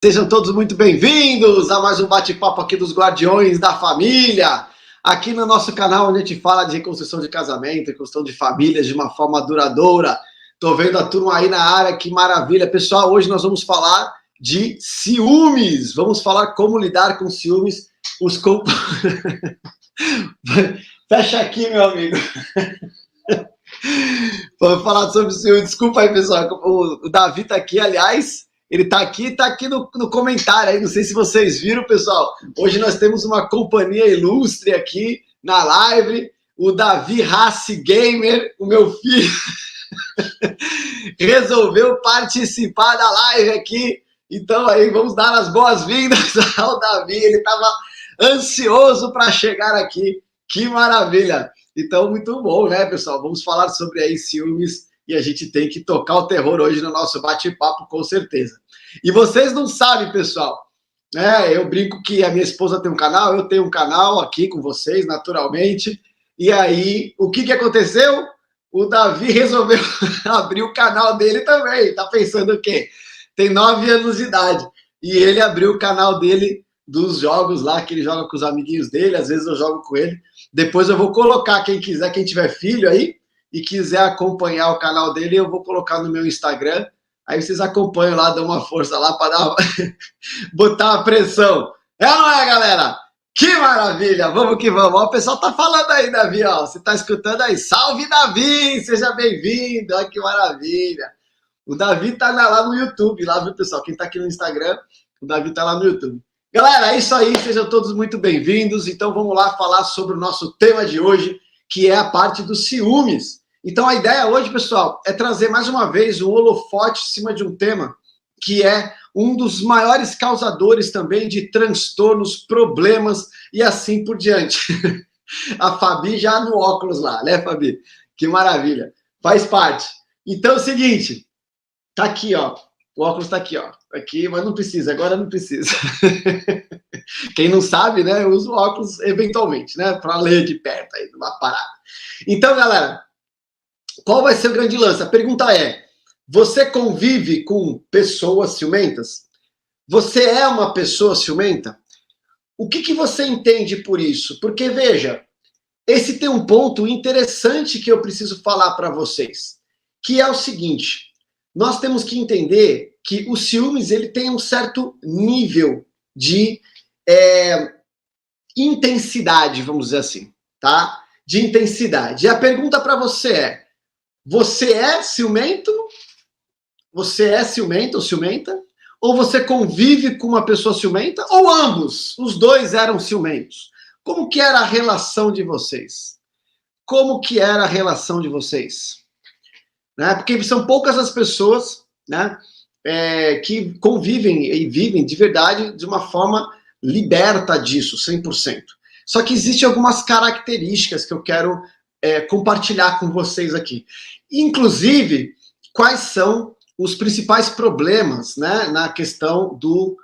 Sejam todos muito bem-vindos a mais um bate-papo aqui dos Guardiões da Família. Aqui no nosso canal, onde a gente fala de reconstrução de casamento, reconstrução de famílias de uma forma duradoura. Tô vendo a turma aí na área, que maravilha. Pessoal, hoje nós vamos falar de ciúmes. Vamos falar como lidar com ciúmes. Fecha aqui, meu amigo. Vamos falar sobre ciúmes. Desculpa aí, pessoal. O Davi tá aqui, aliás. Ele tá aqui no comentário aí, não sei se vocês viram, pessoal. Hoje nós temos uma companhia ilustre aqui na live, o Davi Rassi Gamer, o meu filho, resolveu participar da live aqui. Então aí, vamos dar as boas-vindas ao Davi, ele estava ansioso para chegar aqui. Que maravilha! Então, muito bom, né, pessoal? Vamos falar sobre aí ciúmes. E a gente tem que tocar o terror hoje no nosso bate-papo, com certeza. E vocês não sabem, pessoal, né? Eu brinco que a minha esposa tem um canal, eu tenho um canal aqui com vocês, naturalmente. E aí, o que aconteceu? O Davi resolveu abrir o canal dele também. Tá pensando o quê? Tem 9 anos de idade. E ele abriu o canal dele dos jogos lá, que ele joga com os amiguinhos dele, às vezes eu jogo com ele. Depois eu vou colocar, quem quiser, quem tiver filho aí, e quiser acompanhar o canal dele, eu vou colocar no meu Instagram. Aí vocês acompanham lá, dão uma força lá para dar botar a pressão. É ou não é, galera? Que maravilha! Vamos que vamos. Ó, o pessoal tá falando aí, Davi, ó. Você tá escutando aí? Salve, Davi! Seja bem-vindo! Olha que maravilha! O Davi tá lá no YouTube, lá, viu, pessoal? Quem tá aqui no Instagram, o Davi tá lá no YouTube. Galera, é isso aí. Sejam todos muito bem-vindos. Então vamos lá falar sobre o nosso tema de hoje, que é a parte dos ciúmes. Então a ideia hoje, pessoal, é trazer mais uma vez um holofote em cima de um tema que é um dos maiores causadores também de transtornos, problemas e assim por diante. A Fabi já no óculos lá, né, Fabi? Que maravilha. Faz parte. Então é o seguinte, tá aqui, ó. O óculos tá aqui, ó. Aqui, mas não precisa, agora não precisa. Quem não sabe, né, eu uso óculos eventualmente, né, para ler de perto aí, numa parada. Então, galera, qual vai ser o grande lance? A pergunta é: você convive com pessoas ciumentas? Você é uma pessoa ciumenta? O que você entende por isso? Porque, veja, esse tem um ponto interessante que eu preciso falar para vocês, que é o seguinte: nós temos que entender que o ciúmes ele tem um certo nível de intensidade, vamos dizer assim, tá? De intensidade. E a pergunta para você é: você é ciumento? Você é ciumento ou ciumenta? Ou você convive com uma pessoa ciumenta? Ou ambos? Os dois eram ciumentos? Como que era a relação de vocês? Como que era a relação de vocês? Né? Porque são poucas as pessoas, né, que convivem e vivem de verdade de uma forma liberta disso, 100%. Só que existem algumas características que eu quero compartilhar com vocês aqui. Inclusive, quais são os principais problemas, né, na questão do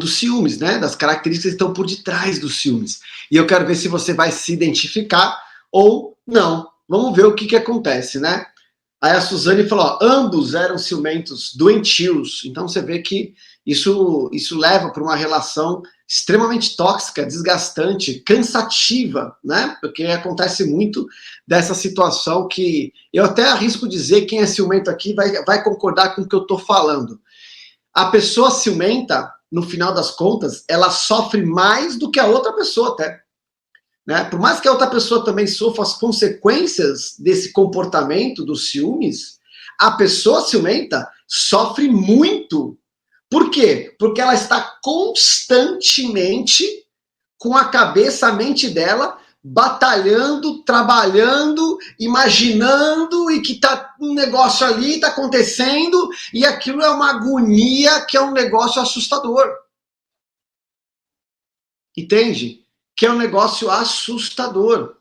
ciúmes, né, das características que estão por detrás dos ciúmes. E eu quero ver se você vai se identificar ou não. Vamos ver o que acontece, né? Aí a Suzane falou, ó, ambos eram ciumentos doentios. Então você vê que isso leva para uma relação extremamente tóxica, desgastante, cansativa, né? Porque acontece muito dessa situação que eu até arrisco dizer, quem é ciumento aqui vai concordar com o que eu estou falando. A pessoa ciumenta, no final das contas, ela sofre mais do que a outra pessoa até. Né? Por mais que a outra pessoa também sofra as consequências desse comportamento dos ciúmes, a pessoa ciumenta sofre muito. Por quê? Porque ela está constantemente com a cabeça, a mente dela, batalhando, trabalhando, imaginando, e que tá um negócio ali, está acontecendo, e aquilo é uma agonia que é um negócio assustador. Entende? Que é um negócio assustador.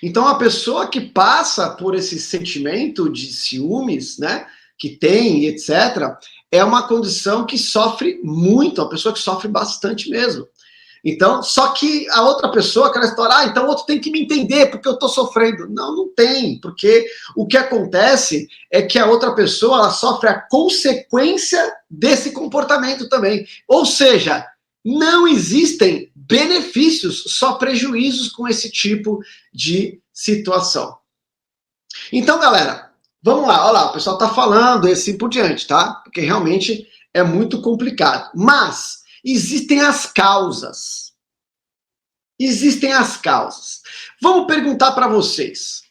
Então, a pessoa que passa por esse sentimento de ciúmes, né, que tem, etc., é uma condição que sofre muito, a pessoa que sofre bastante mesmo. Então, só que a outra pessoa, aquela história, então o outro tem que me entender porque eu estou sofrendo. Não, não tem, porque o que acontece é que a outra pessoa ela sofre a consequência desse comportamento também. Ou seja, não existem benefícios, só prejuízos com esse tipo de situação. Então, galera, vamos lá. Olha lá, o pessoal está falando e assim por diante, tá? Porque realmente é muito complicado. Mas existem as causas. Existem as causas. Vamos perguntar para vocês.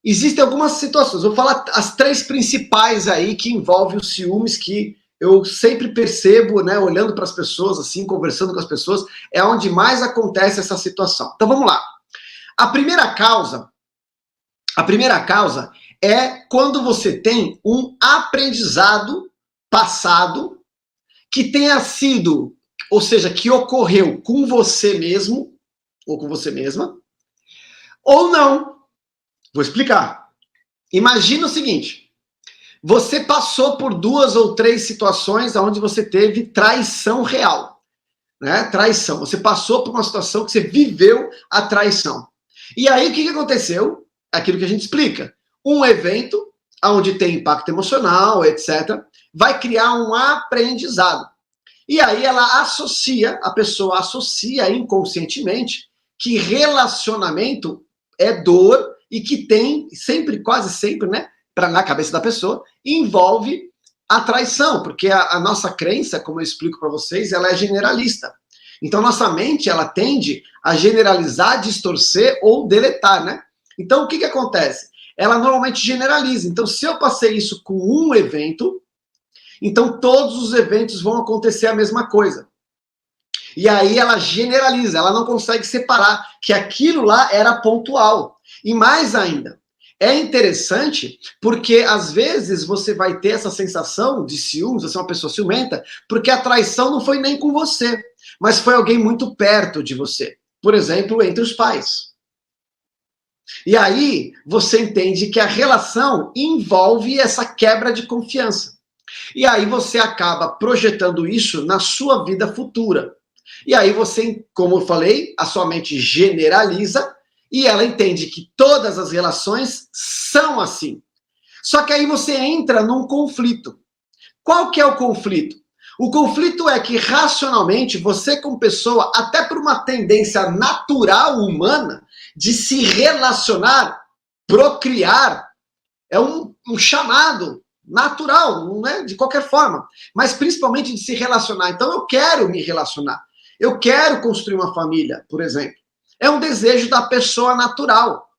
Existem algumas situações. Vou falar as 3 principais aí que envolvem os ciúmes que eu sempre percebo, né, olhando para as pessoas, assim, conversando com as pessoas, é onde mais acontece essa situação. Então vamos lá. A primeira causa é quando você tem um aprendizado passado que tenha sido, ou seja, que ocorreu com você mesmo, ou com você mesma, ou não. Vou explicar. Imagina o seguinte, você passou por 2 ou 3 situações onde você teve traição real, né? Traição. Você passou por uma situação que você viveu a traição. E aí, o que aconteceu? Aquilo que a gente explica. Um evento, onde tem impacto emocional, etc., vai criar um aprendizado. E aí a pessoa associa inconscientemente que relacionamento é dor e que tem, sempre, quase sempre, né, na cabeça da pessoa, envolve a traição, porque a nossa crença, como eu explico para vocês, ela é generalista. Então, nossa mente, ela tende a generalizar, distorcer ou deletar, né? Então, o que acontece? Ela normalmente generaliza. Então, se eu passei isso com um evento, então todos os eventos vão acontecer a mesma coisa. E aí ela generaliza, ela não consegue separar que aquilo lá era pontual. E mais ainda, é interessante porque às vezes você vai ter essa sensação de ciúmes, você é uma pessoa ciumenta, porque a traição não foi nem com você, mas foi alguém muito perto de você. Por exemplo, entre os pais. E aí você entende que a relação envolve essa quebra de confiança. E aí você acaba projetando isso na sua vida futura. E aí você, como eu falei, a sua mente generaliza e ela entende que todas as relações são assim. Só que aí você entra num conflito. Qual que é o conflito? O conflito é que, racionalmente, você como pessoa, até por uma tendência natural humana de se relacionar, procriar, é um chamado natural, não é de qualquer forma, mas principalmente de se relacionar. Então eu quero me relacionar. Eu quero construir uma família, por exemplo. É um desejo da pessoa natural.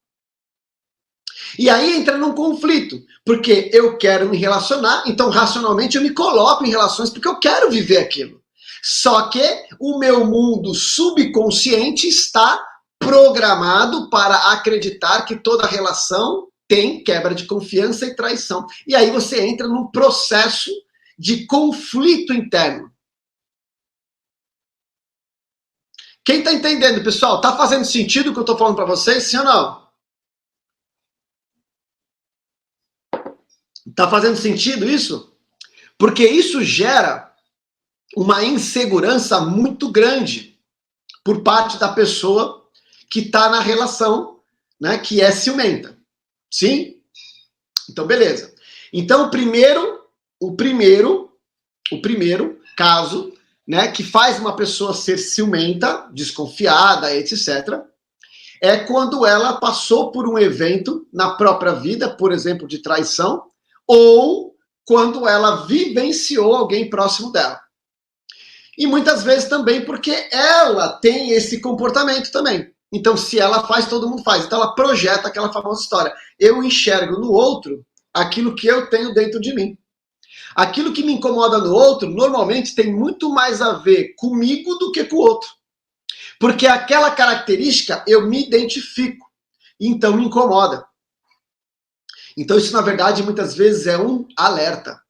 E aí entra num conflito, porque eu quero me relacionar, então racionalmente eu me coloco em relações porque eu quero viver aquilo. Só que o meu mundo subconsciente está programado para acreditar que toda relação tem quebra de confiança e traição. E aí você entra num processo de conflito interno. Quem está entendendo, pessoal? Está fazendo sentido o que eu estou falando para vocês, sim ou não? Está fazendo sentido isso? Porque isso gera uma insegurança muito grande por parte da pessoa que está na relação, né, que é ciumenta. Sim? Então, beleza. Então, o primeiro caso, né, que faz uma pessoa ser ciumenta, desconfiada, etc., é quando ela passou por um evento na própria vida, por exemplo, de traição, ou quando ela vivenciou alguém próximo dela. E muitas vezes também porque ela tem esse comportamento também. Então, se ela faz, todo mundo faz. Então, ela projeta aquela famosa história. Eu enxergo no outro aquilo que eu tenho dentro de mim. Aquilo que me incomoda no outro, normalmente, tem muito mais a ver comigo do que com o outro. Porque aquela característica eu me identifico. Então, me incomoda. Então, isso, na verdade, muitas vezes é um alerta.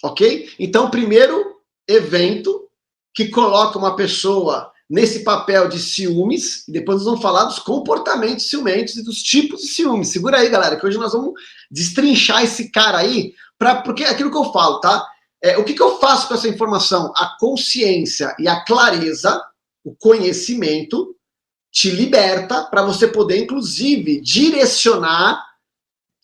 Ok? Então, o primeiro evento que coloca uma pessoa nesse papel de ciúmes, e depois nós vamos falar dos comportamentos ciumentos e dos tipos de ciúmes. Segura aí, galera, que hoje nós vamos destrinchar esse cara aí, porque é aquilo que eu falo, tá? O que eu faço com essa informação? A consciência e a clareza, o conhecimento te liberta para você poder, inclusive, direcionar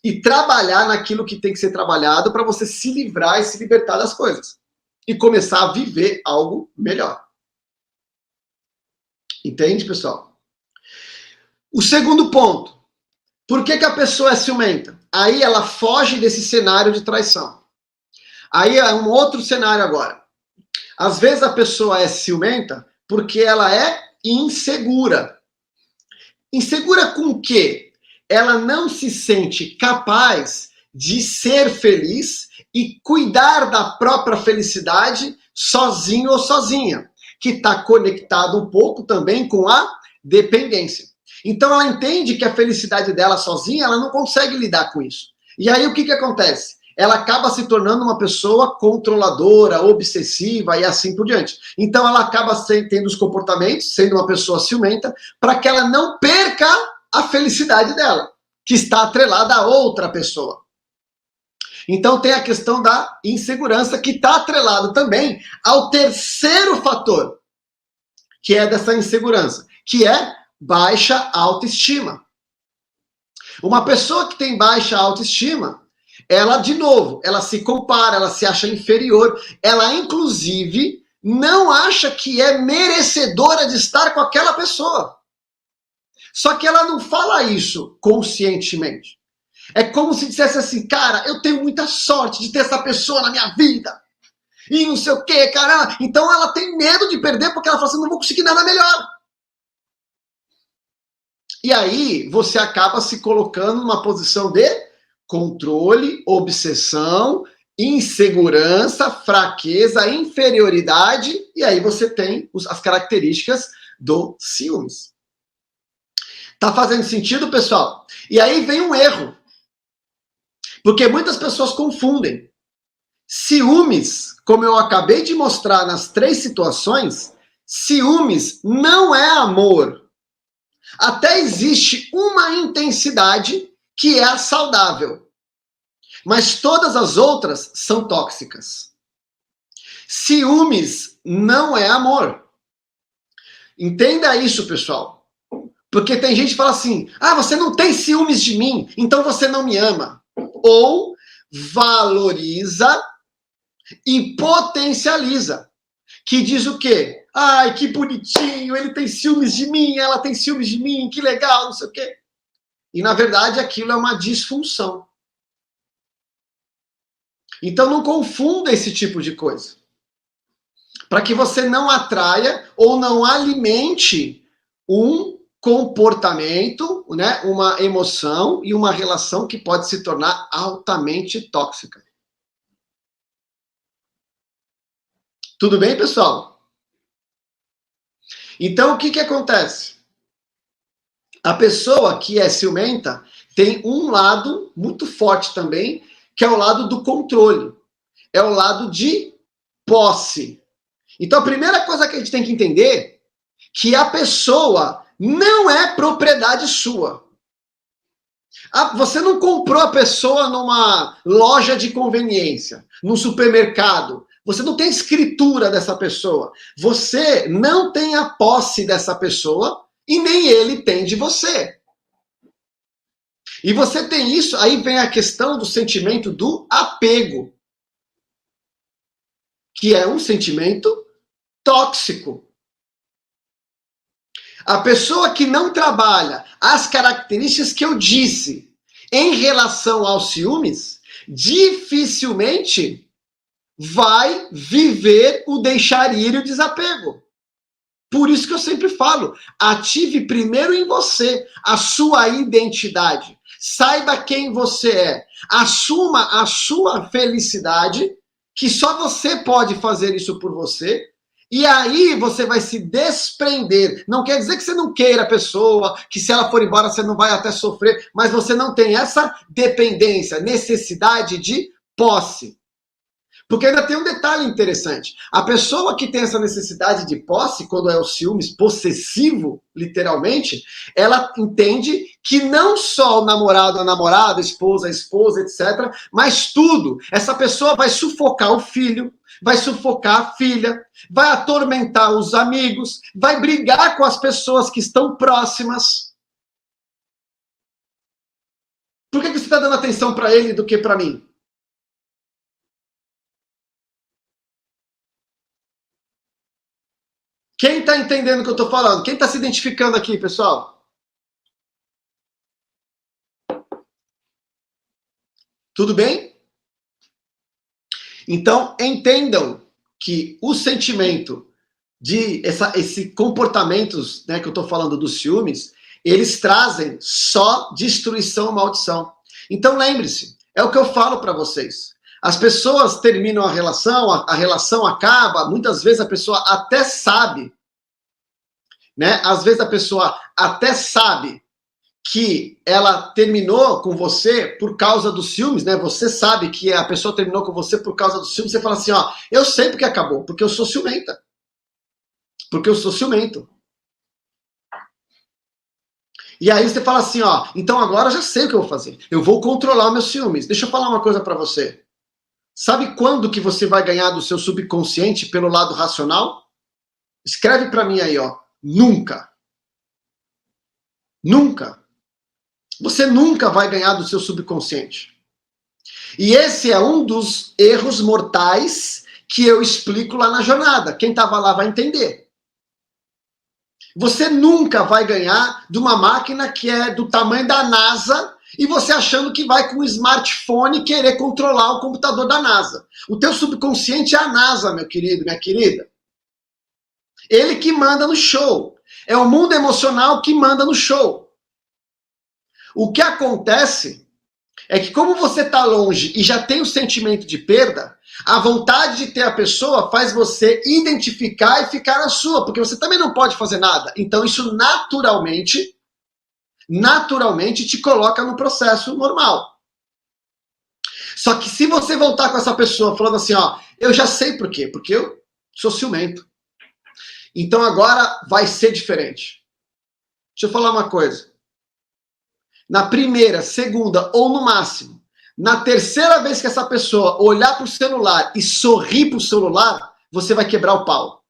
e trabalhar naquilo que tem que ser trabalhado para você se livrar e se libertar das coisas. E começar a viver algo melhor. Entende, pessoal? O segundo ponto. Por que a pessoa é ciumenta? Aí ela foge desse cenário de traição. Aí é um outro cenário agora. Às vezes a pessoa é ciumenta porque ela é insegura. Insegura com o quê? Ela não se sente capaz de ser feliz e cuidar da própria felicidade sozinho ou sozinha, que está conectado um pouco também com a dependência. Então ela entende que a felicidade dela sozinha, ela não consegue lidar com isso. E aí o que acontece? Ela acaba se tornando uma pessoa controladora, obsessiva e assim por diante. Então ela acaba tendo os comportamentos, sendo uma pessoa ciumenta, para que ela não perca a felicidade dela, que está atrelada a outra pessoa. Então tem a questão da insegurança, que está atrelado também ao terceiro fator, que é dessa insegurança, que é baixa autoestima. Uma pessoa que tem baixa autoestima, ela, de novo, ela se compara, ela se acha inferior, ela, inclusive, não acha que é merecedora de estar com aquela pessoa. Só que ela não fala isso conscientemente. É como se dissesse assim, cara, eu tenho muita sorte de ter essa pessoa na minha vida. E não sei o quê, cara. Então ela tem medo de perder porque ela fala assim, não vou conseguir nada melhor. E aí você acaba se colocando numa posição de controle, obsessão, insegurança, fraqueza, inferioridade, e aí você tem as características do ciúmes. Tá fazendo sentido, pessoal? E aí vem um erro. Porque muitas pessoas confundem. Ciúmes, como eu acabei de mostrar nas 3 situações, ciúmes não é amor. Até existe uma intensidade que é a saudável. Mas todas as outras são tóxicas. Ciúmes não é amor. Entenda isso, pessoal. Porque tem gente que fala assim, você não tem ciúmes de mim, então você não me ama. Ou valoriza e potencializa. Que diz o quê? Ai, que bonitinho, ele tem ciúmes de mim, ela tem ciúmes de mim, que legal, não sei o quê. E, na verdade, aquilo é uma disfunção. Então, não confunda esse tipo de coisa. Para que você não atraia ou não alimente um comportamento, né, uma emoção e uma relação que pode se tornar altamente tóxica. Tudo bem, pessoal? Então, o que acontece? A pessoa que é ciumenta tem um lado muito forte também, que é o lado do controle. É o lado de posse. Então, a primeira coisa que a gente tem que entender é que a pessoa não é propriedade sua. Você não comprou a pessoa numa loja de conveniência, num supermercado. Você não tem escritura dessa pessoa. Você não tem a posse dessa pessoa e nem ele tem de você. E você tem isso, aí vem a questão do sentimento do apego, que é um sentimento tóxico. A pessoa que não trabalha as características que eu disse em relação aos ciúmes, dificilmente vai viver o deixar ir e o desapego. Por isso que eu sempre falo, ative primeiro em você a sua identidade. Saiba quem você é. Assuma a sua felicidade, que só você pode fazer isso por você. E aí você vai se desprender. Não quer dizer que você não queira a pessoa, que se ela for embora você não vai até sofrer, mas você não tem essa dependência, necessidade de posse. Porque ainda tem um detalhe interessante. A pessoa que tem essa necessidade de posse, quando é o ciúmes possessivo, literalmente, ela entende que não só o namorado, a namorada, a esposa, etc., mas tudo. Essa pessoa vai sufocar o filho, vai sufocar a filha, vai atormentar os amigos, vai brigar com as pessoas que estão próximas. Por que você está dando atenção para ele do que para mim? Quem está entendendo o que eu estou falando? Quem está se identificando aqui, pessoal? Tudo bem? Então, entendam que o sentimento de esse comportamentos, né, que eu estou falando dos ciúmes, eles trazem só destruição e maldição. Então, lembre-se, é o que eu falo para vocês. As pessoas terminam a relação acaba, muitas vezes a pessoa até sabe, né? Às vezes a pessoa até sabe que ela terminou com você por causa dos ciúmes, né? Você sabe que a pessoa terminou com você por causa dos ciúmes, você fala assim, ó, eu sei porque acabou, porque eu sou ciumenta. Porque eu sou ciumento. E aí você fala assim, ó, então agora eu já sei o que eu vou fazer. Eu vou controlar meus ciúmes. Deixa eu falar uma coisa para você. Sabe quando que você vai ganhar do seu subconsciente pelo lado racional? Escreve para mim aí, ó. Nunca. Nunca. Você nunca vai ganhar do seu subconsciente. E esse é um dos erros mortais que eu explico lá na jornada. Quem estava lá vai entender. Você nunca vai ganhar de uma máquina que é do tamanho da NASA e você achando que vai com um smartphone querer controlar o computador da NASA. O teu subconsciente é a NASA, meu querido, minha querida. Ele que manda no show. É o mundo emocional que manda no show. O que acontece é que como você está longe e já tem o sentimento de perda, a vontade de ter a pessoa faz você identificar e ficar na sua, porque você também não pode fazer nada. Então isso naturalmente te coloca no processo normal. Só que se você voltar com essa pessoa falando assim, ó, eu já sei por quê, porque eu sou ciumento. Então agora vai ser diferente. Deixa eu falar uma coisa. Na primeira, segunda ou no máximo, na terceira vez que essa pessoa olhar para o celular e sorrir para o celular, você vai quebrar o pau.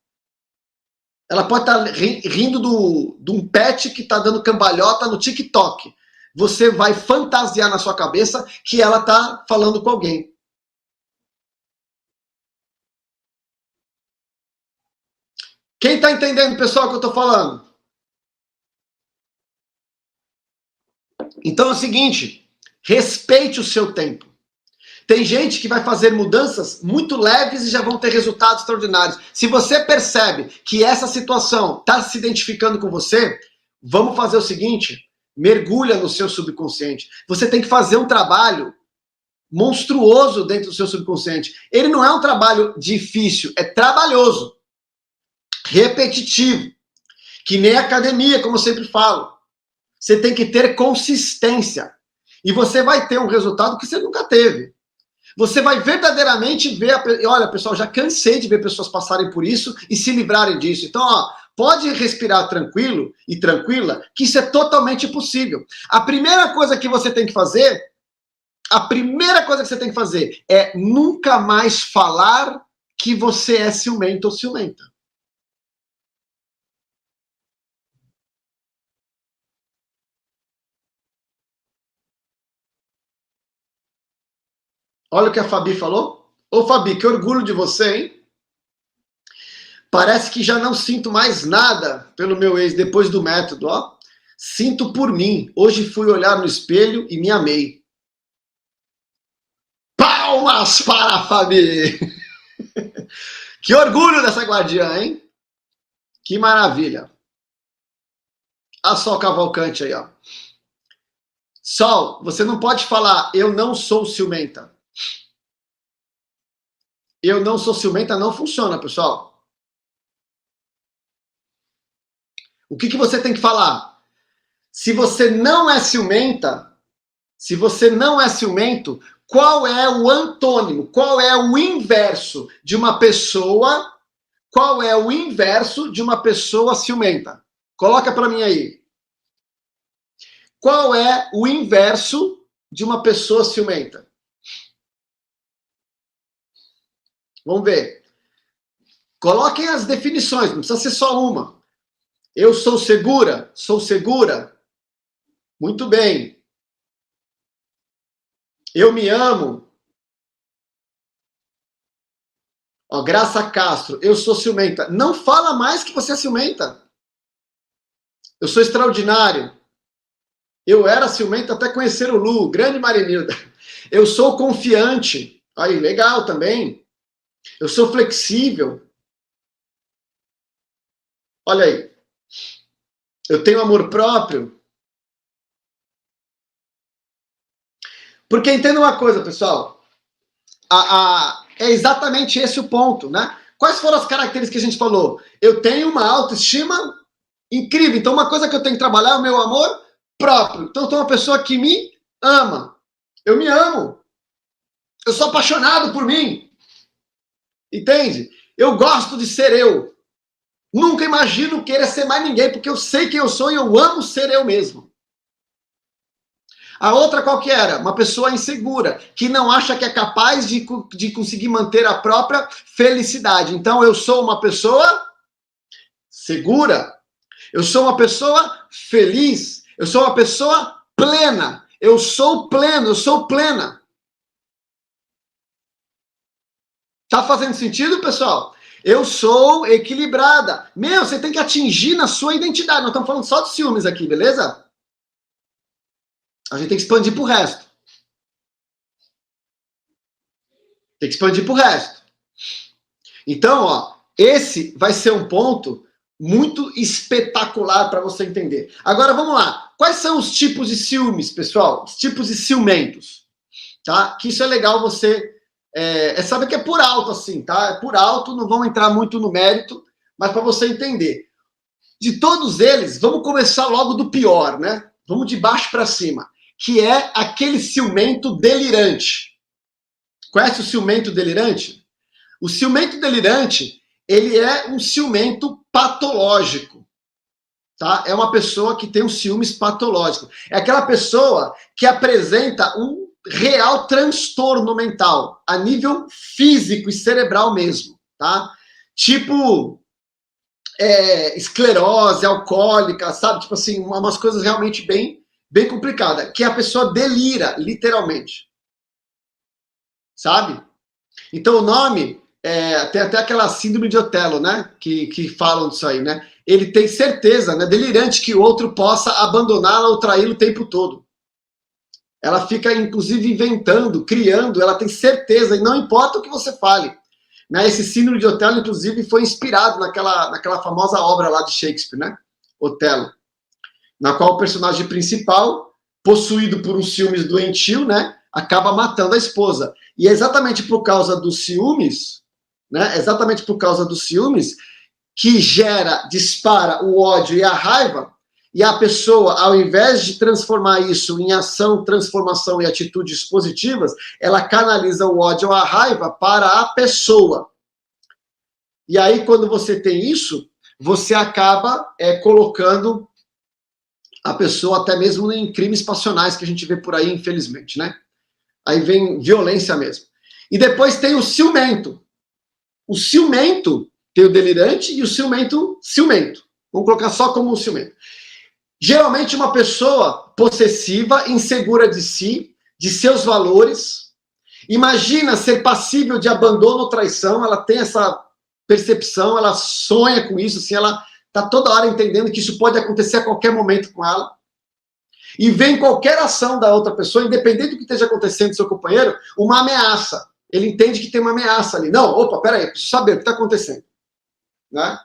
Ela pode estar rindo de um pet que está dando cambalhota no TikTok. Você vai fantasiar na sua cabeça que ela está falando com alguém. Quem está entendendo, pessoal, o que eu estou falando? Então é o seguinte, respeite o seu tempo. Tem gente que vai fazer mudanças muito leves e já vão ter resultados extraordinários. Se você percebe que essa situação está se identificando com você, vamos fazer o seguinte, mergulha no seu subconsciente. Você tem que fazer um trabalho monstruoso dentro do seu subconsciente. Ele não é um trabalho difícil, é trabalhoso, repetitivo, que nem academia, como eu sempre falo. Você tem que ter consistência. E você vai ter um resultado que você nunca teve. Você vai verdadeiramente ver... Olha, pessoal, já cansei de ver pessoas passarem por isso e se livrarem disso. Então, ó, pode respirar tranquilo e tranquila, que isso é totalmente possível. A primeira coisa que você tem que fazer é nunca mais falar que você é ciumento ou ciumenta. Olha o que a Fabi falou. Ô, Fabi, que orgulho de você, hein? Parece que já não sinto mais nada pelo meu ex depois do método, ó. Sinto por mim. Hoje fui olhar no espelho e me amei. Palmas para a Fabi! Que orgulho dessa guardiã, hein? Que maravilha. A Sol Cavalcante aí, ó. Sol, você não pode falar, eu não sou ciumenta. Eu não sou ciumenta, não funciona, pessoal. O que você tem que falar? Se você não é ciumenta, se você não é ciumento, Qual é o antônimo? Qual é o inverso de uma pessoa? Qual é o inverso de uma pessoa ciumenta? Coloca para mim aí. Qual é o inverso de uma pessoa ciumenta? Vamos ver. Coloquem as definições, não precisa ser só uma. Eu sou segura? Sou segura? Muito bem. Eu me amo? Ó, Graça Castro, eu sou ciumenta. Não fala mais que você é ciumenta. Eu sou extraordinário. Eu era ciumenta até conhecer o Lu, grande Marinilda. Eu sou confiante. Aí, legal também. Eu sou flexível. Olha aí. Eu tenho amor próprio. Porque entenda uma coisa, pessoal. É exatamente esse o ponto, né? Quais foram as características que a gente falou? Eu tenho uma autoestima incrível. Então, uma coisa que eu tenho que trabalhar é o meu amor próprio. Então, eu sou uma pessoa que me ama. Eu me amo. Eu sou apaixonado por mim. Entende? Eu gosto de ser eu. Nunca imagino querer ser mais ninguém, porque eu sei quem eu sou e eu amo ser eu mesmo. A outra qual que era? Uma pessoa insegura, que não acha que é capaz de conseguir manter a própria felicidade. Então, eu sou uma pessoa segura. Eu sou uma pessoa feliz. Eu sou uma pessoa plena. Eu sou pleno, eu sou plena. Tá fazendo sentido, pessoal? Eu sou equilibrada. Meu, você tem que atingir na sua identidade. Nós estamos falando só de ciúmes aqui, beleza? A gente tem que expandir pro resto. Tem que expandir pro resto. Então, ó, esse vai ser um ponto muito espetacular para você entender. Agora, vamos lá. Quais são os tipos de ciúmes, pessoal? Os tipos de ciumentos. Tá? Que isso é legal você... saber que é por alto, assim, tá? É por alto, não vamos entrar muito no mérito, mas para você entender. De todos eles, vamos começar logo do pior, né? Vamos de baixo para cima. Que é aquele ciumento delirante. Conhece o ciumento delirante? O ciumento delirante, ele é um ciumento patológico, tá? É uma pessoa que tem um ciúmes patológico. É aquela pessoa que apresenta um real transtorno mental, a nível físico e cerebral mesmo, tá? Tipo, esclerose alcoólica, sabe? Tipo assim, umas coisas realmente bem complicadas, que a pessoa delira, literalmente. Sabe? Então o nome, tem até aquela síndrome de Otelo, né? Que falam disso aí, né? Ele tem certeza, né? Delirante que o outro possa abandoná-la ou traí-lo o tempo todo. Ela fica, inclusive, inventando, criando, ela tem certeza, e não importa o que você fale. Né? Esse síndrome de Otelo, inclusive, foi inspirado naquela famosa obra lá de Shakespeare, né? Otelo. Na qual o personagem principal, possuído por um ciúmes doentio, né? Acaba matando a esposa. E é exatamente por causa dos ciúmes, né? Exatamente por causa dos ciúmes, que dispara o ódio e a raiva, e a pessoa, ao invés de transformar isso em ação, transformação e atitudes positivas, ela canaliza o ódio ou a raiva para a pessoa. E aí, quando você tem isso, você acaba colocando a pessoa até mesmo em crimes passionais que a gente vê por aí, infelizmente, né? Aí vem violência mesmo. E depois tem o ciumento. O ciumento tem o delirante e o ciumento. Vamos colocar só como um ciumento. Geralmente uma pessoa possessiva, insegura de si, de seus valores, imagina ser passível de abandono ou traição, ela tem essa percepção, ela sonha com isso, assim, ela está toda hora entendendo que isso pode acontecer a qualquer momento com ela. E vem qualquer ação da outra pessoa, independente do que esteja acontecendo com seu companheiro, uma ameaça. Ele entende que tem uma ameaça ali. Não, opa, peraí, preciso saber o que está acontecendo. Né?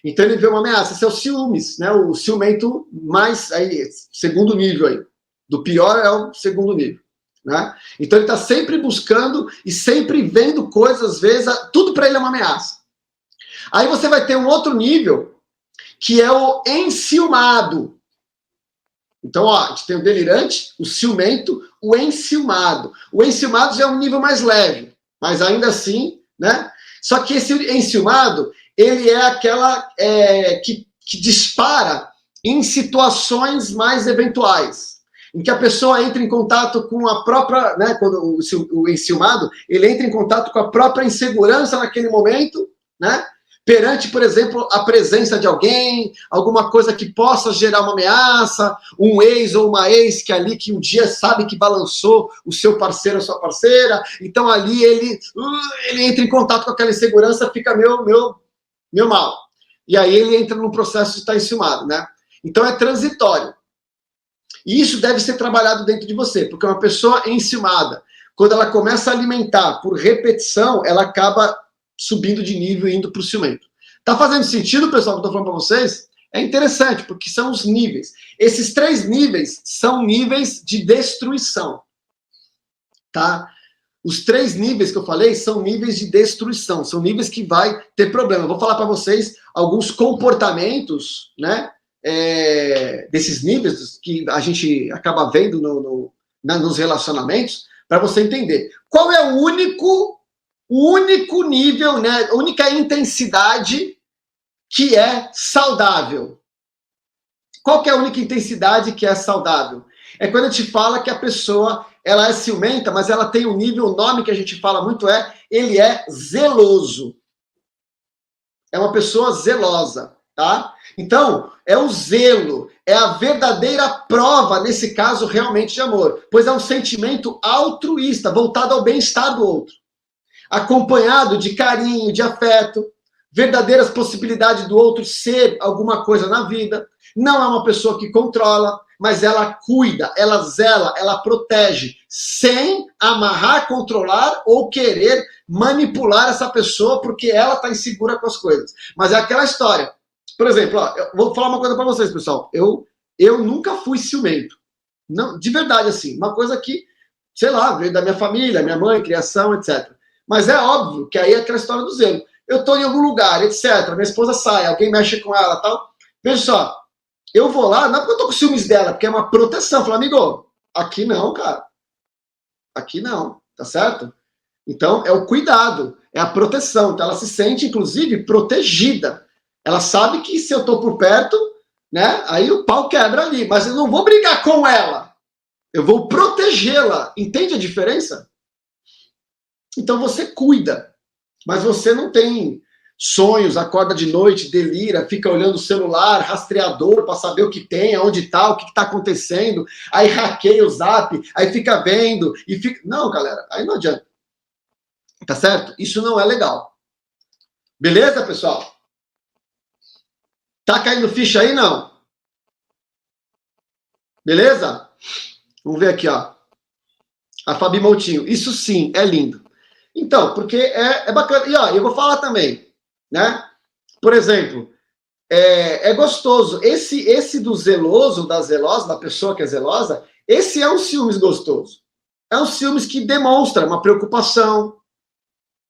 Então ele vê uma ameaça. Esse é o ciúmes, né? O ciumento mais, aí, segundo nível aí. Do pior é o segundo nível. Né? Então ele está sempre buscando e sempre vendo coisas, às vezes, tudo para ele é uma ameaça. Aí você vai ter um outro nível, que é o enciumado. Então, ó, a gente tem o delirante, o ciumento, o enciumado. O enciumado já é um nível mais leve, mas ainda assim, né? Só que esse enciumado, ele é aquela que dispara em situações mais eventuais, em que a pessoa entra em contato com a própria, né? Quando o enciumado, ele entra em contato com a própria insegurança naquele momento, né? Perante, por exemplo, a presença de alguém, alguma coisa que possa gerar uma ameaça, um ex ou uma ex que ali que um dia sabe que balançou o seu parceiro ou sua parceira, então ali ele entra em contato com aquela insegurança, fica meu mal. E aí ele entra num processo de estar enciumado, né? Então é transitório. E isso deve ser trabalhado dentro de você, porque uma pessoa enciumada, quando ela começa a alimentar por repetição, ela acaba subindo de nível e indo para o ciumento. Tá fazendo sentido, pessoal, que eu tô falando para vocês? É interessante, porque são os níveis. Esses 3 níveis são níveis de destruição, tá? Os 3 níveis que eu falei são níveis de destruição, são níveis que vai ter problema. Eu vou falar para vocês alguns comportamentos, né, desses níveis que a gente acaba vendo nos relacionamentos, para você entender. Qual é o único nível, né, a única intensidade que é saudável? Qual que é a única intensidade que é saudável? É quando a gente fala que a pessoa ela é ciumenta, mas ela tem um nível, o nome que a gente fala muito ele é zeloso. É uma pessoa zelosa, tá? Então, é o zelo, é a verdadeira prova, nesse caso, realmente de amor, pois é um sentimento altruísta, voltado ao bem-estar do outro, acompanhado de carinho, de afeto, verdadeiras possibilidades do outro ser alguma coisa na vida. Não é uma pessoa que controla, mas ela cuida, ela zela, ela protege, sem amarrar, controlar ou querer manipular essa pessoa porque ela está insegura com as coisas. Mas é aquela história. Por exemplo, ó, eu vou falar uma coisa para vocês, pessoal. Eu nunca fui ciumento. Não, de verdade, assim. Uma coisa que, sei lá, veio da minha família, minha mãe, criação, etc. Mas é óbvio que aí é aquela história do zelo. Eu estou em algum lugar, etc. Minha esposa sai, alguém mexe com ela, tal. Veja só, eu vou lá, não é porque eu tô com ciúmes dela, porque é uma proteção. Fala, amigo, aqui não, cara. Aqui não, tá certo? Então, é o cuidado, é a proteção. Então, ela se sente, inclusive, protegida. Ela sabe que se eu tô por perto, né, aí o pau quebra ali. Mas eu não vou brigar com ela. Eu vou protegê-la. Entende a diferença? Então, você cuida. Mas você não tem sonhos, acorda de noite, delira, fica olhando o celular, rastreador para saber o que tem, aonde está, o que está acontecendo, aí hackeia o Zap, aí fica vendo e fica... Não, galera, aí não adianta. Tá certo? Isso não é legal. Beleza, pessoal? Tá caindo ficha aí, não? Beleza? Vamos ver aqui, ó. A Fabi Moutinho. Isso sim, é lindo. Então, porque é bacana. E ó, eu vou falar também, né? Por exemplo, é gostoso. Esse do zeloso, da zelosa, da pessoa que é zelosa, esse é um ciúmes gostoso. É um ciúmes que demonstra uma preocupação,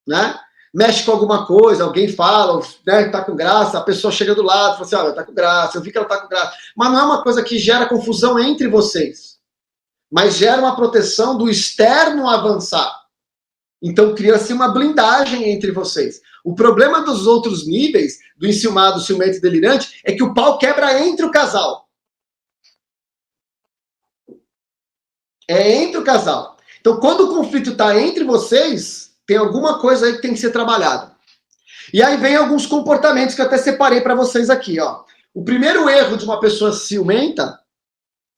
né? Mexe com alguma coisa, alguém fala, né, tá com graça, a pessoa chega do lado, fala assim, olha, tá com graça, eu vi que ela tá com graça. Mas não é uma coisa que gera confusão entre vocês, mas gera uma proteção do externo avançar. Então cria-se uma blindagem entre vocês. O problema dos outros níveis, do enciumado, ciumento e delirante, é que o pau quebra entre o casal. É entre o casal. Então, quando o conflito está entre vocês, tem alguma coisa aí que tem que ser trabalhada. E aí vem alguns comportamentos que eu até separei para vocês aqui, ó. O primeiro erro de uma pessoa ciumenta,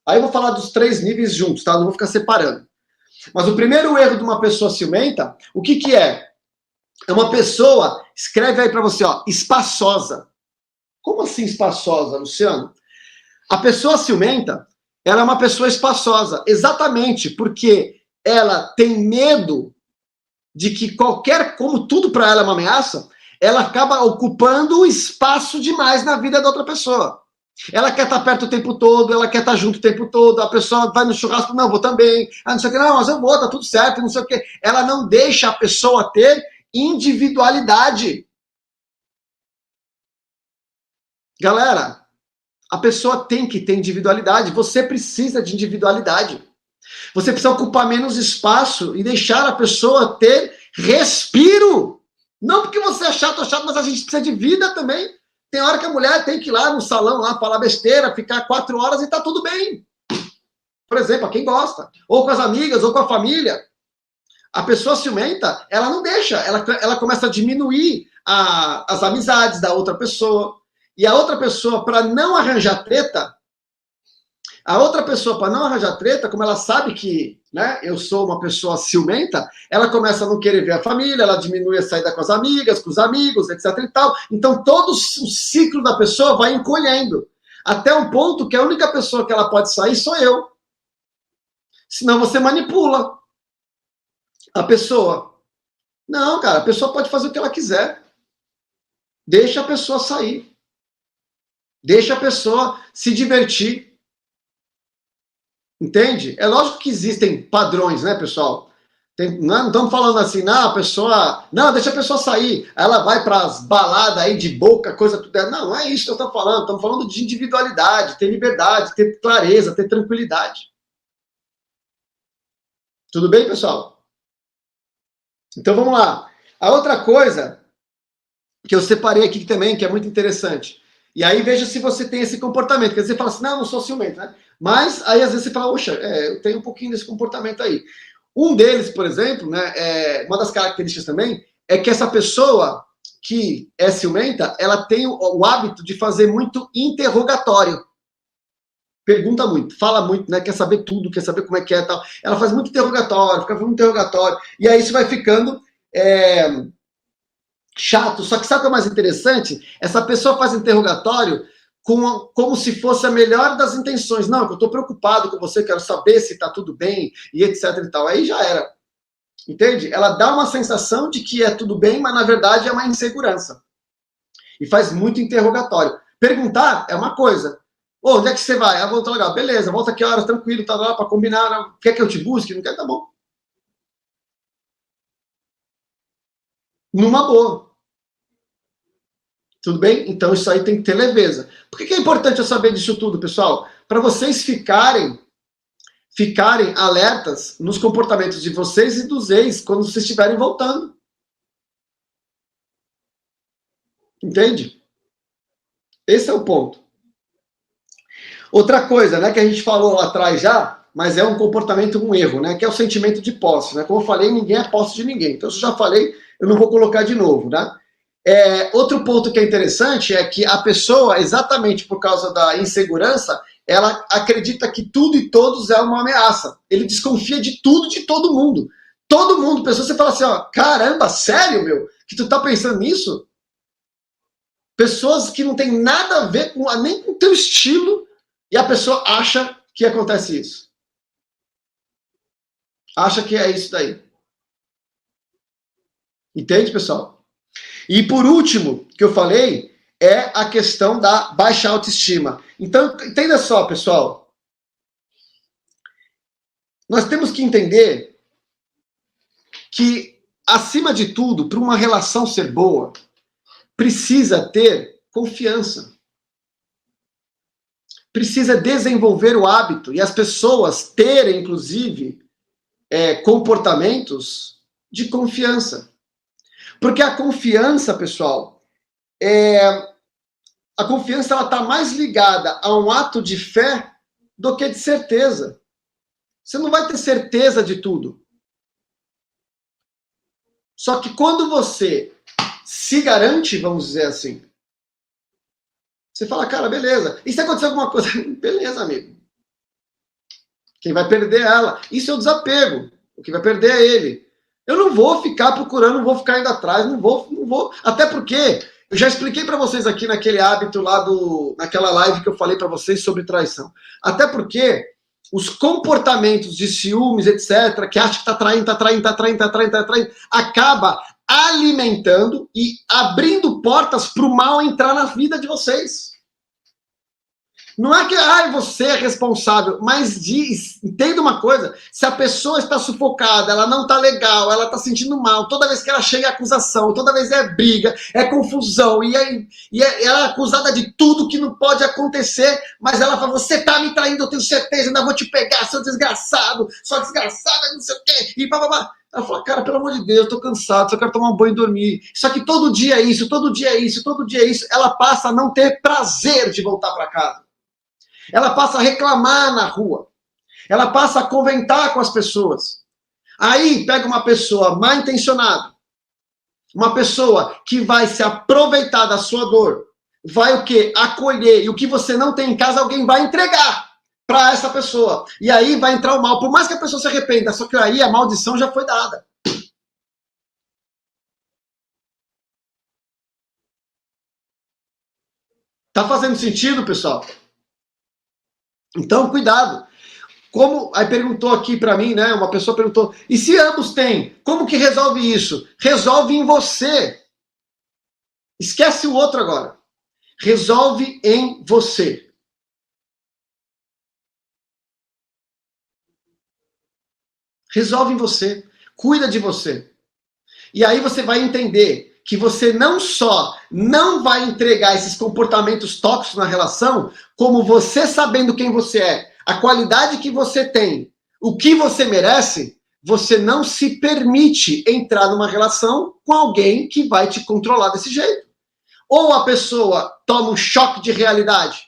aí eu vou falar dos 3 níveis juntos, tá? Não vou ficar separando. Mas o primeiro erro de uma pessoa ciumenta, o que é? É uma pessoa, escreve aí para você, ó, espaçosa. Como assim espaçosa, Luciano? A pessoa ciumenta, ela é uma pessoa espaçosa, exatamente porque ela tem medo de que como tudo para ela é uma ameaça, ela acaba ocupando espaço demais na vida da outra pessoa. Ela quer estar perto o tempo todo, ela quer estar junto o tempo todo, a pessoa vai no churrasco, não, vou também, não sei o que, não, mas eu vou, tá tudo certo, não sei o que. Ela não deixa a pessoa ter individualidade. Galera, A pessoa tem que ter individualidade. Você precisa de individualidade. Você precisa ocupar menos espaço e deixar a pessoa ter respiro. Não porque você é chato, mas a gente precisa de vida também. Tem hora que a mulher tem que ir lá no salão, lá, falar besteira, ficar 4 horas e tá tudo bem. Por exemplo, a quem gosta. Ou com as amigas, ou com a família. A pessoa ciumenta, ela não deixa. Ela começa a diminuir as amizades da outra pessoa. E a outra pessoa, para não arranjar treta, como ela sabe que, né, eu sou uma pessoa ciumenta, ela começa a não querer ver a família, ela diminui a saída com as amigas, com os amigos, etc e tal. Então, todo o ciclo da pessoa vai encolhendo. Até um ponto que a única pessoa que ela pode sair sou eu. Senão você manipula a pessoa. Não, cara, a pessoa pode fazer o que ela quiser. Deixa a pessoa sair. Deixa a pessoa se divertir. Entende? É lógico que existem padrões, né, pessoal? Não estamos falando assim, não, a pessoa... Não, deixa a pessoa sair. Ela vai para as baladas aí de boca, coisa... Tudo. Não, não é isso que eu estou falando. Estamos falando de individualidade, ter liberdade, ter clareza, ter tranquilidade. Tudo bem, pessoal? Então, vamos lá. A outra coisa que eu separei aqui também, que é muito interessante. E aí, veja se você tem esse comportamento. Quer dizer, você fala assim, não sou ciumento, né? Mas aí, às vezes, você fala, oxa, eu tenho um pouquinho desse comportamento aí. Um deles, por exemplo, né, uma das características também, é que essa pessoa que é ciumenta, ela tem o hábito de fazer muito interrogatório. Pergunta muito, fala muito, né? Quer saber tudo, quer saber como é que é e tal. Ela faz muito interrogatório, fica fazendo interrogatório. E aí isso vai ficando chato. Só que sabe o que é mais interessante? Essa pessoa faz interrogatório como se fosse a melhor das intenções. Não, eu estou preocupado com você, quero saber se está tudo bem, e etc e tal. Aí já era. Entende? Ela dá uma sensação de que é tudo bem, mas na verdade é uma insegurança. E faz muito interrogatório. Perguntar é uma coisa. Ô, onde é que você vai? Ah, volta legal. Beleza, volta aqui a horas, tranquilo, tá lá para combinar. Quer que eu te busque? Não quer? Tá bom. Numa boa. Tudo bem? Então isso aí tem que ter leveza. Por que é importante eu saber disso tudo, pessoal? Para vocês ficarem alertas nos comportamentos de vocês e dos ex quando vocês estiverem voltando. Entende? Esse é o ponto. Outra coisa, né, que a gente falou lá atrás já, mas é um comportamento, um erro, né, que é o sentimento de posse, né? Como eu falei, ninguém é posse de ninguém. Então, se eu já falei, eu não vou colocar de novo, né? Outro ponto que é interessante é que a pessoa, exatamente por causa da insegurança, ela acredita que tudo e todos é uma ameaça. Ele desconfia de tudo, de todo mundo. Todo mundo, pessoa, você fala assim, ó, caramba, sério, meu? Que tu tá pensando nisso? Pessoas que não tem nada a ver com nem com o teu estilo, e a pessoa acha que acontece isso. Acha que é isso daí. Entende, pessoal? E por último, que eu falei, é a questão da baixa autoestima. Então, entenda só, pessoal. Nós temos que entender que, acima de tudo, para uma relação ser boa, precisa ter confiança. Precisa desenvolver o hábito e as pessoas terem, inclusive, comportamentos de confiança. Porque a confiança, pessoal, a confiança ela está mais ligada a um ato de fé do que de certeza. Você não vai ter certeza de tudo. Só que quando você se garante, vamos dizer assim, você fala, cara, beleza. E se acontecer alguma coisa? Beleza, amigo. Quem vai perder é ela. Isso é o desapego. O que vai perder é ele. Eu não vou ficar procurando, não vou ficar indo atrás, não vou. Até porque eu já expliquei para vocês aqui naquele hábito lá naquela live que eu falei para vocês sobre traição. Até porque os comportamentos de ciúmes, etc., que acha que tá traindo, acaba alimentando e abrindo portas para o mal entrar na vida de vocês. Não é que você é responsável, mas entenda uma coisa, se a pessoa está sufocada, ela não está legal, ela está sentindo mal, toda vez que ela chega é acusação, toda vez é briga, é confusão, ela é acusada de tudo que não pode acontecer, mas ela fala, você está me traindo, eu tenho certeza, ainda vou te pegar, seu desgraçado, sua desgraçada, não sei o quê, e bababá. Ela fala, cara, pelo amor de Deus, eu tô cansado, só quero tomar um banho e dormir. Só que todo dia é isso, todo dia é isso, todo dia é isso. Ela passa a não ter prazer de voltar para casa. Ela passa a reclamar na rua. Ela passa a conventar com as pessoas. Aí pega uma pessoa mal intencionada, uma pessoa que vai se aproveitar da sua dor, vai o quê? Acolher. E o que você não tem em casa, alguém vai entregar para essa pessoa. E aí vai entrar o mal. Por mais que a pessoa se arrependa, só que aí a maldição já foi dada. Tá fazendo sentido, pessoal? Então, cuidado. Como aí perguntou aqui para mim, né? Uma pessoa perguntou: e se ambos têm? Como que resolve isso? Resolve em você. Esquece o outro agora. Resolve em você. Resolve em você. Cuida de você. E aí você vai entender que você não só não vai entregar esses comportamentos tóxicos na relação, como você sabendo quem você é, a qualidade que você tem, o que você merece, você não se permite entrar numa relação com alguém que vai te controlar desse jeito. Ou a pessoa toma um choque de realidade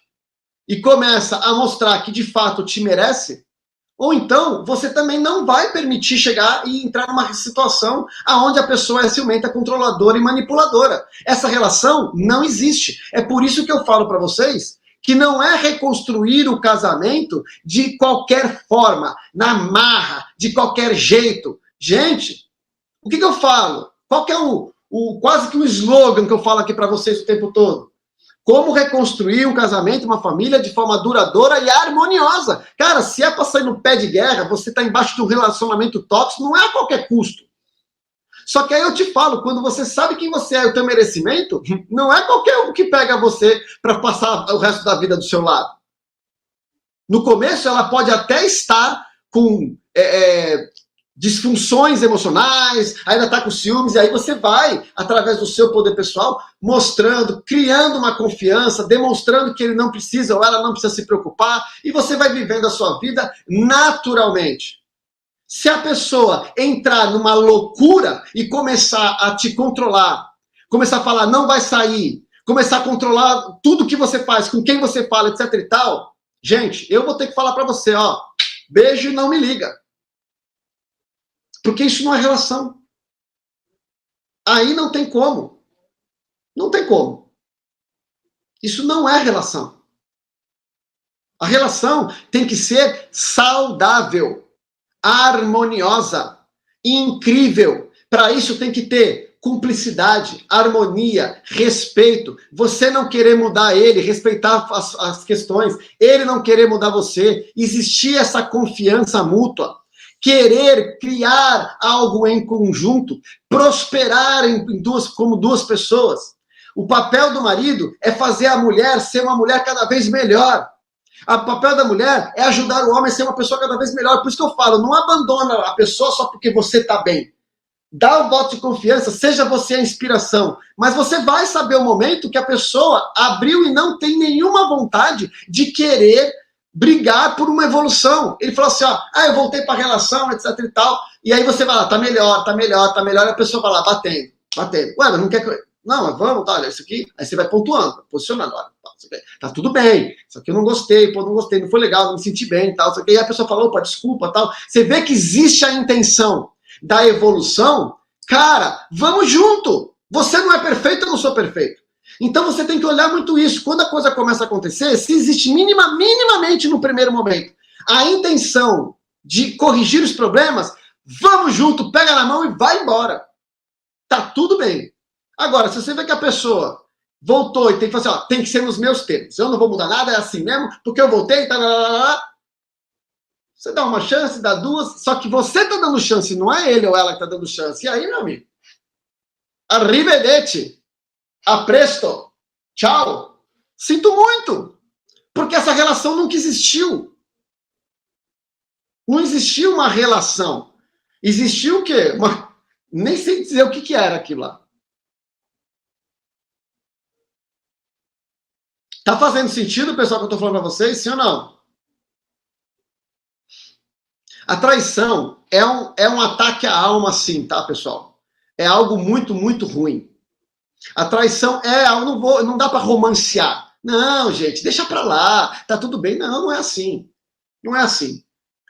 e começa a mostrar que de fato te merece, ou então, você também não vai permitir chegar e entrar numa situação onde a pessoa é ciumenta, controladora e manipuladora. Essa relação não existe. É por isso que eu falo para vocês que não é reconstruir o casamento de qualquer forma, na marra, de qualquer jeito. Gente, o que eu falo? Qual que é quase que um slogan que eu falo aqui para vocês o tempo todo? Como reconstruir um casamento, uma família de forma duradoura e harmoniosa. Cara, se é para sair no pé de guerra, você está embaixo de um relacionamento tóxico, não é a qualquer custo. Só que aí eu te falo, quando você sabe quem você é e o teu merecimento, não é qualquer um que pega você para passar o resto da vida do seu lado. No começo, ela pode até estar com disfunções emocionais, ainda está com ciúmes, e aí você vai, através do seu poder pessoal, mostrando, criando uma confiança, demonstrando que ele não precisa ou ela não precisa se preocupar, e você vai vivendo a sua vida naturalmente. Se a pessoa entrar numa loucura e começar a te controlar, começar a falar não vai sair, começar a controlar tudo que você faz, com quem você fala, etc e tal, gente, eu vou ter que falar para você, ó, beijo e não me liga. Porque isso não é relação. Aí não tem como. Não tem como. Isso não é relação. A relação tem que ser saudável, harmoniosa, incrível. Para isso tem que ter cumplicidade, harmonia, respeito. Você não querer mudar ele, respeitar as questões, ele não querer mudar você. Existir essa confiança mútua. Querer criar algo em conjunto, prosperar como duas pessoas. O papel do marido é fazer a mulher ser uma mulher cada vez melhor. O papel da mulher é ajudar o homem a ser uma pessoa cada vez melhor. Por isso que eu falo, não abandona a pessoa só porque você está bem. Dá o voto de confiança, seja você a inspiração. Mas você vai saber o momento que a pessoa abriu e não tem nenhuma vontade de querer brigar por uma evolução. Ele falou assim, ó, eu voltei para a relação, etc e tal, e aí você vai lá, tá melhor, e a pessoa vai lá, batendo. Ué, mas não quer que... Não, mas vamos, tá, olha, isso aqui, aí você vai pontuando, posicionando, olha, tá tudo bem, isso aqui eu não gostei, não gostei, não foi legal, não me senti bem, tal, isso aqui, e a pessoa falou, opa, desculpa, tal. Você vê que existe a intenção da evolução, cara, vamos junto. Você não é perfeito, eu não sou perfeito. Então você tem que olhar muito isso. Quando a coisa começa a acontecer, se existe minimamente no primeiro momento a intenção de corrigir os problemas, vamos junto, pega na mão e vai embora. Tá tudo bem. Agora, se você vê que a pessoa voltou e tem que fazer, ó, tem que ser nos meus termos. Eu não vou mudar nada, é assim mesmo, porque eu voltei, você dá uma chance, dá duas, só que você tá dando chance, não é ele ou ela que tá dando chance. E aí, meu amigo? Arrivederci. A presto. Tchau. Sinto muito. Porque essa relação nunca existiu. Não existiu uma relação. Existiu o quê? Nem sei dizer o que era aquilo lá. Tá fazendo sentido, pessoal, que eu tô falando para vocês? Sim ou não? A traição é um ataque à alma, sim, tá, pessoal? É algo muito, muito ruim. A traição não dá para romancear. Não, gente, deixa para lá, tá tudo bem. Não, não é assim. Não é assim.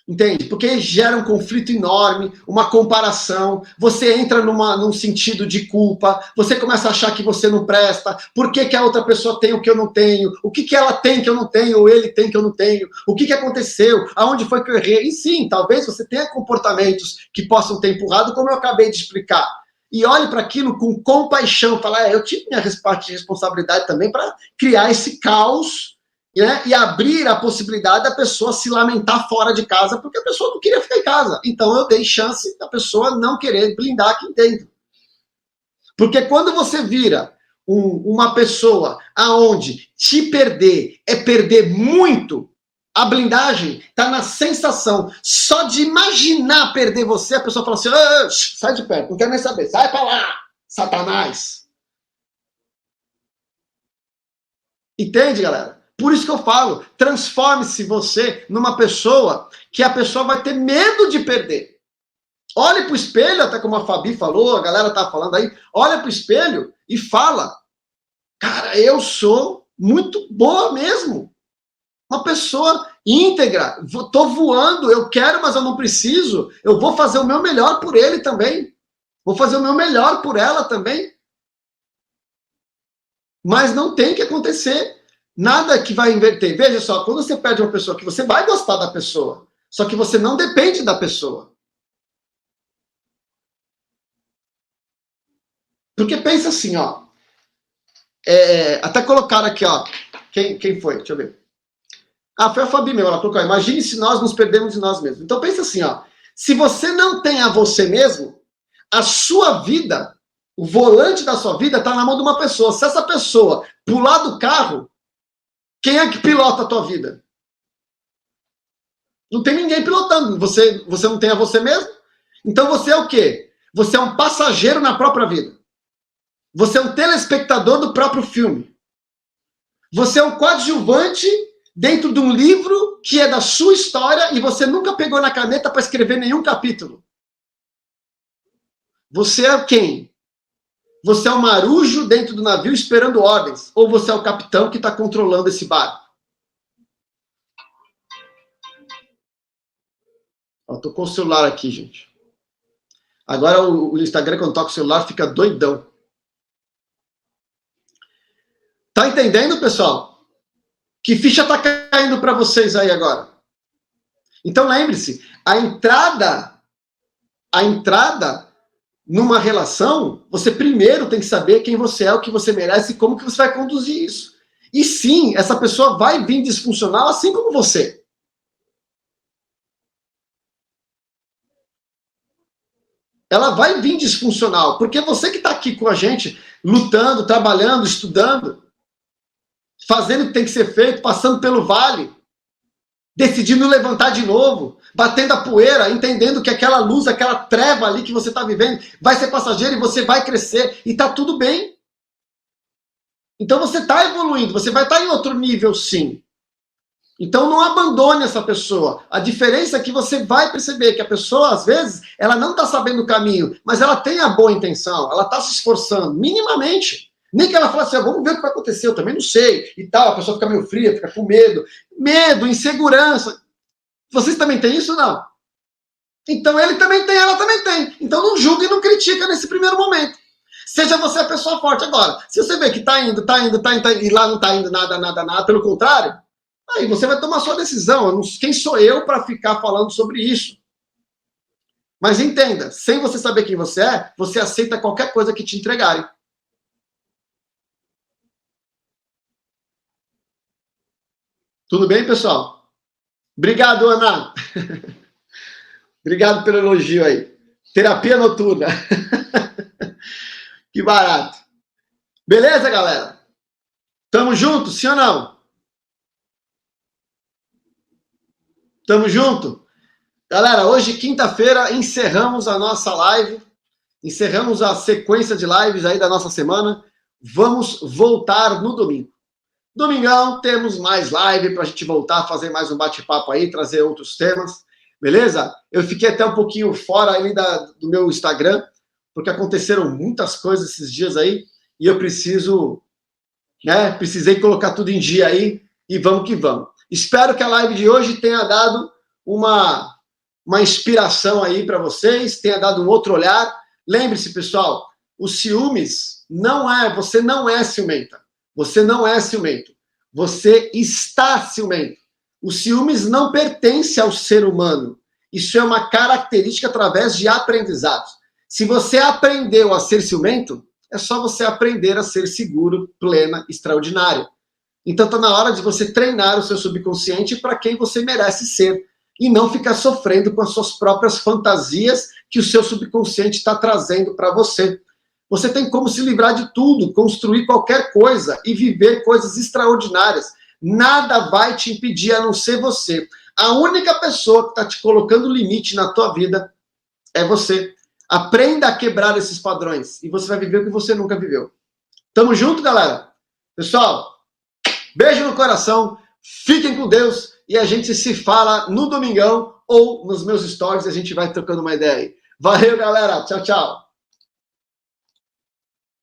Entende? Porque gera um conflito enorme, uma comparação, você entra num sentido de culpa, você começa a achar que você não presta, por que a outra pessoa tem o que eu não tenho, o que ela tem que eu não tenho, ou ele tem que eu não tenho, o que aconteceu, aonde foi que eu errei, e sim, talvez você tenha comportamentos que possam ter empurrado, como eu acabei de explicar, e olhe para aquilo com compaixão, falar, eu tive minha parte de responsabilidade também para criar esse caos, né, e abrir a possibilidade da pessoa se lamentar fora de casa, porque a pessoa não queria ficar em casa. Então eu dei chance da pessoa não querer blindar aqui dentro. Porque quando você vira uma pessoa aonde te perder é perder muito, a blindagem está na sensação. Só de imaginar perder você, a pessoa fala assim, sai de perto, não quero nem saber, sai para lá, Satanás. Entende, galera? Por isso que eu falo, transforme-se você numa pessoa que a pessoa vai ter medo de perder. Olhe para o espelho, até como a Fabi falou, a galera tá falando aí, olha para o espelho e fala, cara, eu sou muito boa mesmo. Uma pessoa íntegra, tô voando, eu quero, mas eu não preciso, eu vou fazer o meu melhor por ele também. Vou fazer o meu melhor por ela também. Mas não tem que acontecer. Nada que vai inverter. Veja só, quando você perde uma pessoa que você vai gostar da pessoa, só que você não depende da pessoa. Porque pensa assim, ó. Até colocaram aqui, ó. Quem foi? Deixa eu ver. Ah, foi a Fabi mesmo. Ela colocou, imagine se nós nos perdemos de nós mesmos. Então pensa assim, ó. Se você não tem a você mesmo, a sua vida, o volante da sua vida está na mão de uma pessoa. Se essa pessoa pular do carro, quem é que pilota a tua vida? Não tem ninguém pilotando. Você não tem a você mesmo? Então você é o quê? Você é um passageiro na própria vida. Você é um telespectador do próprio filme. Você é um coadjuvante dentro de um livro que é da sua história e você nunca pegou na caneta para escrever nenhum capítulo. Você é quem? Você é o marujo dentro do navio esperando ordens? Ou você é o capitão que está controlando esse barco? Ó, tô com o celular aqui, gente. Agora o Instagram, quando toca o celular, fica doidão. Tá entendendo, pessoal? Que ficha tá caindo para vocês aí agora? Então lembre-se, a entrada numa relação, você primeiro tem que saber quem você é, o que você merece e como que você vai conduzir isso. E sim, essa pessoa vai vir disfuncional assim como você. Ela vai vir disfuncional, porque você que está aqui com a gente, lutando, trabalhando, estudando, fazendo o que tem que ser feito, passando pelo vale, decidindo levantar de novo, batendo a poeira, entendendo que aquela luz, aquela treva ali que você está vivendo vai ser passageira e você vai crescer e está tudo bem. Então você está evoluindo, você vai estar em outro nível sim. Então não abandone essa pessoa. A diferença é que você vai perceber que a pessoa, às vezes, ela não está sabendo o caminho, mas ela tem a boa intenção, ela está se esforçando, minimamente. Nem que ela fale assim, vamos ver o que vai acontecer, eu também não sei, e tal, a pessoa fica meio fria, fica com medo. Medo, insegurança. Vocês também têm isso ou não? Então ele também tem, ela também tem. Então não julga e não critica nesse primeiro momento. Seja você a pessoa forte agora. Se você vê que tá indo, e lá não tá indo nada, pelo contrário, aí você vai tomar sua decisão. Quem sou eu para ficar falando sobre isso? Mas entenda, sem você saber quem você é, você aceita qualquer coisa que te entregarem. Tudo bem, pessoal? Obrigado, Ana. Obrigado pelo elogio aí. Terapia noturna. Que barato. Beleza, galera? Tamo junto, sim ou não? Tamo junto? Galera, hoje, quinta-feira, encerramos a nossa live, encerramos a sequência de lives aí da nossa semana. Vamos voltar no domingo. Domingão, temos mais live para a gente voltar a fazer mais um bate-papo aí, trazer outros temas, beleza? Eu fiquei até um pouquinho fora ali do meu Instagram, porque aconteceram muitas coisas esses dias aí, e eu precisei colocar tudo em dia aí, e vamos que vamos. Espero que a live de hoje tenha dado uma inspiração aí para vocês, tenha dado um outro olhar. Lembre-se, pessoal, o ciúmes você não é ciumenta. Você não é ciumento. Você está ciumento. O ciúmes não pertence ao ser humano. Isso é uma característica através de aprendizados. Se você aprendeu a ser ciumento, é só você aprender a ser seguro, plena, extraordinário. Então está na hora de você treinar o seu subconsciente para quem você merece ser e não ficar sofrendo com as suas próprias fantasias que o seu subconsciente está trazendo para você. Você tem como se livrar de tudo, construir qualquer coisa e viver coisas extraordinárias. Nada vai te impedir a não ser você. A única pessoa que está te colocando limite na tua vida é você. Aprenda a quebrar esses padrões e você vai viver o que você nunca viveu. Tamo junto, galera? Pessoal, beijo no coração, fiquem com Deus e a gente se fala no domingão ou nos meus stories, a gente vai trocando uma ideia aí. Valeu, galera. Tchau, tchau.